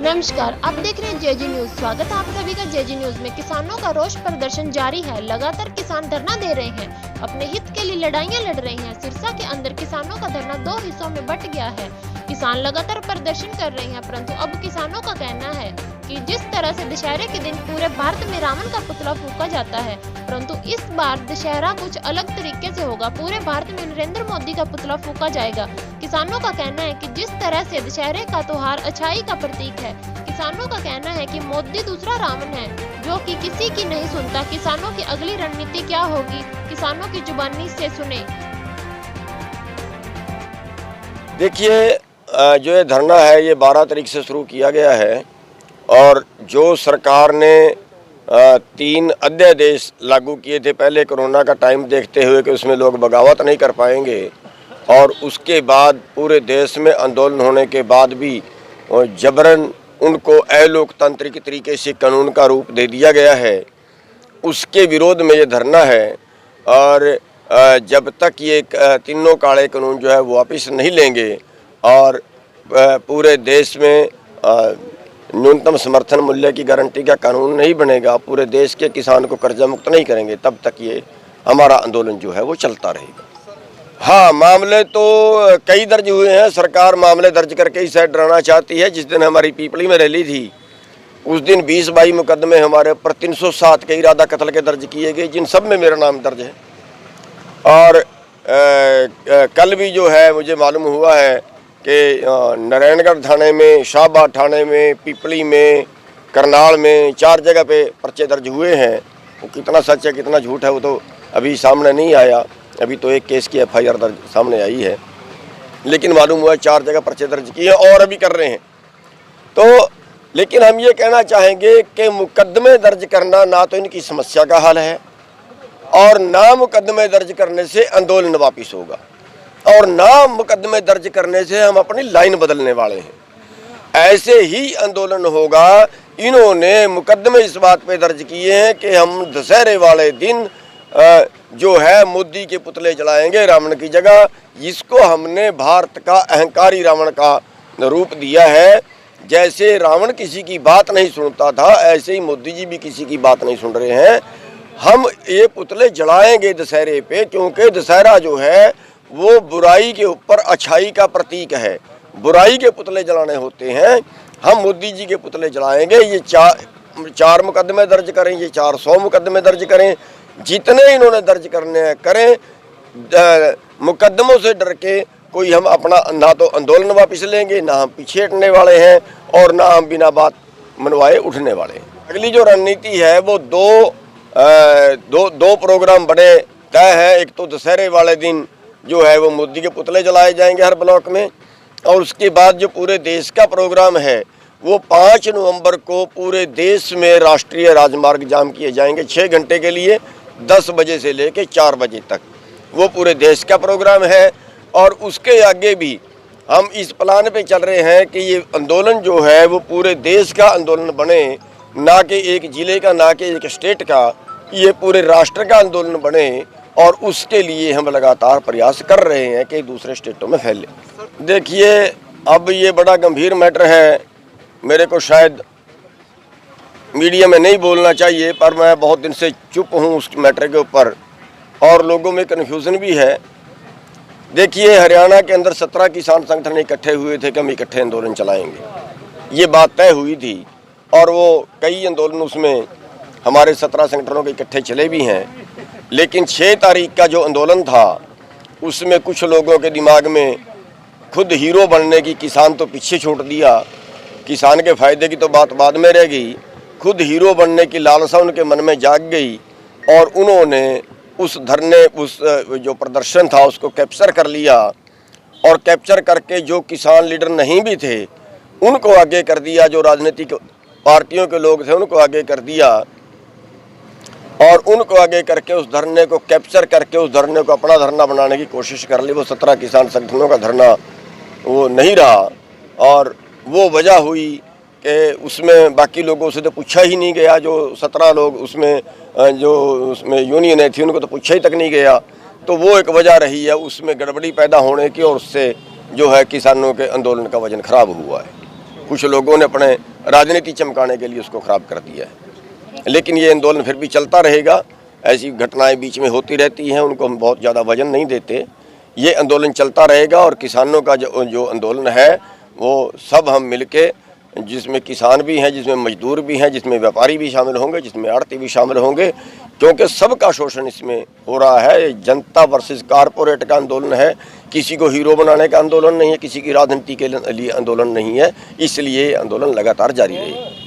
नमस्कार, आप देख रहे हैं जेजी न्यूज। स्वागत है आप सभी का जेजी न्यूज में। किसानों का रोष प्रदर्शन जारी है। लगातार किसान धरना दे रहे हैं, अपने हित के लिए लड़ाइयां लड़ रहे हैं। सिरसा के अंदर किसानों का धरना 2 हिस्सों में बंट गया है। किसान लगातार प्रदर्शन कर रहे हैं, परंतु अब किसानों का कहना है कि जिस तरह से दशहरे के दिन पूरे भारत में रावण का पुतला फूंका जाता है, परंतु इस बार दशहरा कुछ अलग तरीके से होगा। पूरे भारत में नरेंद्र मोदी का पुतला फूंका जाएगा। किसानों का कहना है कि जिस तरह से दशहरे का त्योहार अच्छाई का प्रतीक है, किसानों का कहना है कि मोदी दूसरा रावण है जो कि किसी की नहीं सुनता। किसानों की अगली रणनीति क्या होगी, किसानों की जुबानी से सुने। देखिए, जो ये धरना है ये 12 तारीख से शुरू किया गया है और जो सरकार ने 3 अध्यादेश लागू किए थे पहले कोरोना का टाइम देखते हुए कि उसमें लोग बगावत नहीं कर पाएंगे, और उसके बाद पूरे देश में आंदोलन होने के बाद भी जबरन उनको अलोकतांत्रिक तरीके से कानून का रूप दे दिया गया है, उसके विरोध में ये धरना है। और जब तक ये तीनों काले कानून जो है वो वापस नहीं लेंगे और पूरे देश में न्यूनतम समर्थन मूल्य की गारंटी का कानून नहीं बनेगा, पूरे देश के किसान को कर्जा मुक्त नहीं करेंगे, तब तक ये हमारा आंदोलन जो है वो चलता रहेगा। हाँ, मामले तो कई दर्ज हुए हैं। सरकार मामले दर्ज करके ही शायद डराना चाहती है। जिस दिन हमारी पीपली में रैली थी उस दिन 20-22 मुकदमे हमारे ऊपर 307 के इरादा कत्ल के दर्ज किए गए, जिन सब में मेरा नाम दर्ज है। और कल भी जो है मुझे मालूम हुआ है कि नारायणगढ़ थाने में, शाहबाद थाने में, पीपली में, करनाल में 4 जगह पे पर्चे दर्ज हुए हैं। वो कितना सच है कितना झूठ है वो तो अभी सामने नहीं आया। अभी तो एक केस की FIR दर्ज सामने आई है, लेकिन मालूम हुआ 4 जगह पर्चे दर्ज किए और अभी कर रहे हैं। तो लेकिन हम ये कहना चाहेंगे कि मुकदमे दर्ज करना ना तो इनकी समस्या का हल है और ना मुकदमे दर्ज करने से आंदोलन वापिस होगा, और ना मुकदमे दर्ज करने से हम अपनी लाइन बदलने वाले हैं। ऐसे ही आंदोलन होगा। इन्होंने मुकदमे इस बात पे दर्ज किए हैं कि हम दशहरे वाले दिन जो है मोदी के पुतले जलाएंगे रावण की जगह। इसको हमने भारत का अहंकारी रावण का रूप दिया है। जैसे रावण किसी की बात नहीं सुनता था, ऐसे ही मोदी जी भी किसी की बात नहीं सुन रहे हैं। हम ये पुतले जलाएंगे दशहरे पे, क्योंकि दशहरा जो है वो बुराई के ऊपर अच्छाई का प्रतीक है। बुराई के पुतले जलाने होते हैं। हम मोदी जी के पुतले जलाएंगे। ये 4 मुकदमे दर्ज करें, ये 400 मुकदमे दर्ज करें, जितने इन्होंने दर्ज करने हैं करें। मुकदमों से डर के कोई हम अपना ना तो आंदोलन वापस लेंगे, ना हम पीछे हटने वाले हैं और ना हम बिना बात मनवाए उठने वाले हैं। अगली जो रणनीति है वो दो प्रोग्राम बड़े तय है। एक तो दशहरे वाले दिन जो है वो मोदी के पुतले जलाए जाएंगे हर ब्लॉक में, और उसके बाद जो पूरे देश का प्रोग्राम है वो 5 नवंबर को पूरे देश में राष्ट्रीय राजमार्ग जाम किए जाएंगे 6 घंटे के लिए, 10 बजे से लेकर 4 बजे तक। वो पूरे देश का प्रोग्राम है। और उसके आगे भी हम इस प्लान पे चल रहे हैं कि ये आंदोलन जो है वो पूरे देश का आंदोलन बने, ना कि एक ज़िले का, ना कि एक स्टेट का, ये पूरे राष्ट्र का आंदोलन बने। और उसके लिए हम लगातार प्रयास कर रहे हैं कि दूसरे स्टेटों में फैले। देखिए, अब ये बड़ा गंभीर मैटर है। मेरे को शायद मीडिया में नहीं बोलना चाहिए, पर मैं बहुत दिन से चुप हूँ उस मैटर के ऊपर, और लोगों में कन्फ्यूज़न भी है। देखिए, हरियाणा के अंदर 17 किसान संगठन इकट्ठे हुए थे कि हम इकट्ठे आंदोलन चलाएंगे। ये बात तय हुई थी और वो कई आंदोलन उसमें हमारे 17 संगठनों के इकट्ठे चले भी हैं। लेकिन 6 तारीख का जो आंदोलन था उसमें कुछ लोगों के दिमाग में खुद हीरो बनने की, किसान तो पीछे छोड़ दिया, किसान के फ़ायदे की तो बात बाद में रह गई, खुद हीरो बनने की लालसा उनके मन में जाग गई और उन्होंने उस धरने, उस जो प्रदर्शन था उसको कैप्चर कर लिया। और कैप्चर करके जो किसान लीडर नहीं भी थे उनको आगे कर दिया, जो राजनीतिक पार्टियों के लोग थे उनको आगे कर दिया, और उनको आगे करके उस धरने को कैप्चर करके उस धरने को अपना धरना बनाने की कोशिश कर ली। वो 17 किसान संगठनों का धरना वो नहीं रहा, और वो वजह हुई कि उसमें बाकी लोगों से तो पूछा ही नहीं गया। जो 17 लोग उसमें जो उसमें यूनियन थी उनको तो पूछा ही तक नहीं गया। तो वो एक वजह रही है उसमें गड़बड़ी पैदा होने की, और उससे जो है किसानों के आंदोलन का वजन खराब हुआ है। कुछ लोगों ने अपने राजनीति चमकाने के लिए उसको खराब कर दिया है। लेकिन ये आंदोलन फिर भी चलता रहेगा। ऐसी घटनाएं बीच में होती रहती हैं, उनको हम बहुत ज़्यादा वजन नहीं देते। ये आंदोलन चलता रहेगा और किसानों का जो आंदोलन है वो सब हम मिलके, जिसमें किसान भी हैं, जिसमें मजदूर भी हैं, जिसमें व्यापारी भी शामिल होंगे, जिसमें आड़ती भी शामिल होंगे, क्योंकि सबका शोषण इसमें हो रहा है। जनता वर्सेस कारपोरेट का आंदोलन है, किसी को हीरो बनाने का आंदोलन नहीं है, किसी की राजनीति के लिए आंदोलन नहीं है। इसलिए आंदोलन लगातार जारी रहेगा।